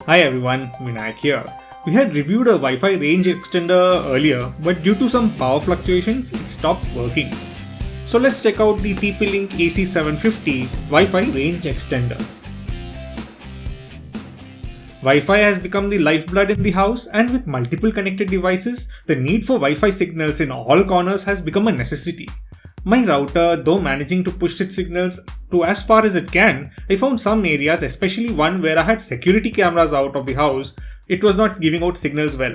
Hi everyone, Vinayak here. We had reviewed a Wi-Fi range extender earlier, but due to some power fluctuations, it stopped working. So let's check out the TP-Link AC750 Wi-Fi range extender. Wi-Fi has become the lifeblood in the house, and with multiple connected devices, the need for Wi-Fi signals in all corners has become a necessity. My router, though managing to push its signals to as far as it can, I found some areas, especially one where I had security cameras out of the house, it was not giving out signals well.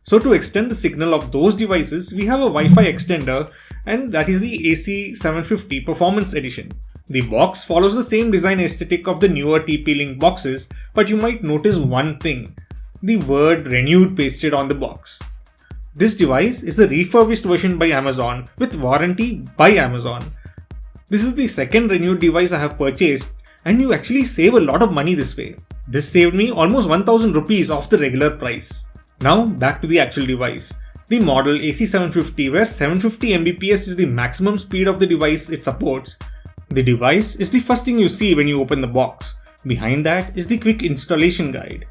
So to extend the signal of those devices, we have a Wi-Fi extender, and that is the AC750 Performance Edition. The box follows the same design aesthetic of the newer TP-Link boxes, but you might notice one thing: the word renewed pasted on the box. This device is a refurbished version by Amazon with warranty by Amazon. This is the second renewed device I have purchased, and you actually save a lot of money this way. This saved me almost 1000 rupees off the regular price. Now back to the actual device. The model AC750, where 750 Mbps is the maximum speed of the device it supports. The device is the first thing you see when you open the box. Behind that is the quick installation guide.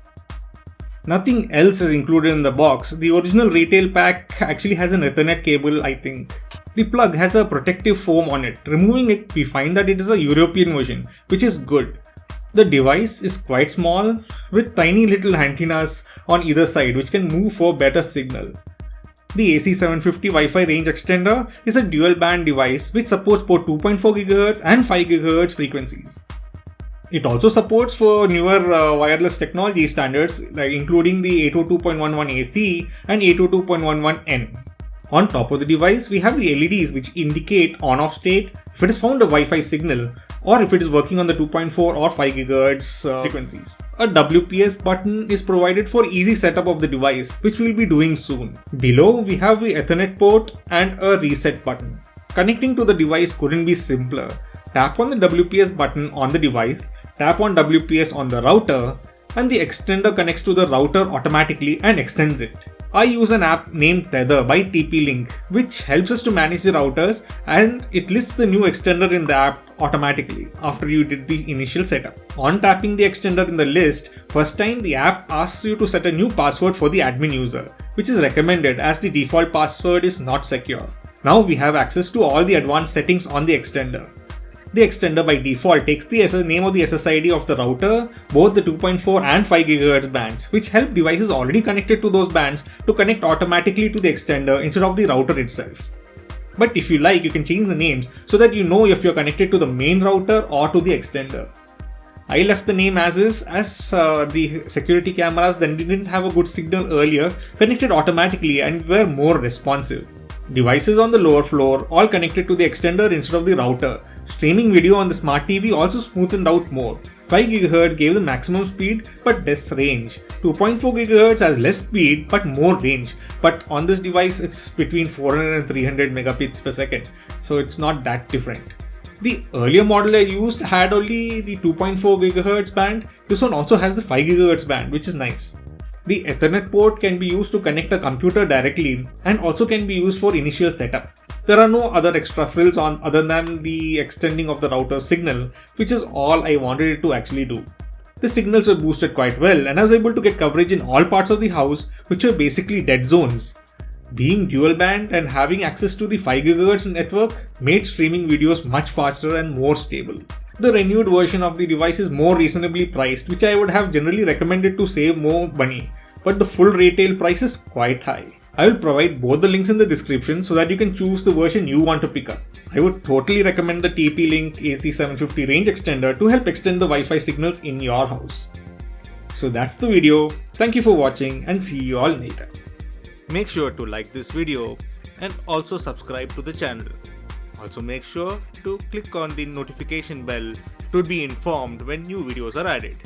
Nothing else is included in the box. The original retail pack actually has an Ethernet cable, I think. The plug has a protective foam on it. Removing it, we find that it is a European version, which is good. The device is quite small, with tiny little antennas on either side which can move for better signal. The AC750 Wi-Fi range extender is a dual band device which supports both 2.4 GHz and 5 GHz frequencies. It also supports for newer wireless technology standards, including the 802.11 AC and 802.11n. On top of the device, we have the LEDs which indicate on-off state if it has found a Wi-Fi signal, or if it is working on the 2.4 or 5 GHz frequencies. A WPS button is provided for easy setup of the device, which we'll be doing soon. Below, we have the Ethernet port and a reset button. Connecting to the device couldn't be simpler. Tap on the WPS button on the device, tap on WPS on the router, and the extender connects to the router automatically and extends it. I use an app named Tether by TP-Link, which helps us to manage the routers, and it lists the new extender in the app automatically after you did the initial setup. On tapping the extender in the list, first time the app asks you to set a new password for the admin user, which is recommended as the default password is not secure. Now we have access to all the advanced settings on the extender. The extender by default takes the name of the SSID of the router, both the 2.4 and 5 GHz bands, which help devices already connected to those bands to connect automatically to the extender instead of the router itself. But if you like, you can change the names so that you know if you're connected to the main router or to the extender. I left the name as is, as the security cameras that didn't have a good signal earlier connected automatically and were more responsive. Devices on the lower floor all connected to the extender instead of the router. Streaming video on the smart TV also smoothened out more. 5 GHz gave the maximum speed but less range. 2.4 GHz has less speed but more range. But on this device it's between 400 and 300 megabits per second. So it's not that different. The earlier model I used had only the 2.4 GHz band. This one also has the 5 GHz band, which is nice. The Ethernet port can be used to connect a computer directly and also can be used for initial setup. There are no other extra frills on other than the extending of the router signal, which is all I wanted it to actually do. The signals were boosted quite well, and I was able to get coverage in all parts of the house, which were basically dead zones. Being dual band and having access to the 5 GHz network made streaming videos much faster and more stable. The renewed version of the device is more reasonably priced, which I would have generally recommended to save more money, but the full retail price is quite high. I will provide both the links in the description so that you can choose the version you want to pick up. I would totally recommend the TP-Link AC750 range extender to help extend the Wi-Fi signals in your house. So that's the video. Thank you for watching and see you all later. Make sure to like this video and also subscribe to the channel. Also make sure to click on the notification bell to be informed when new videos are added.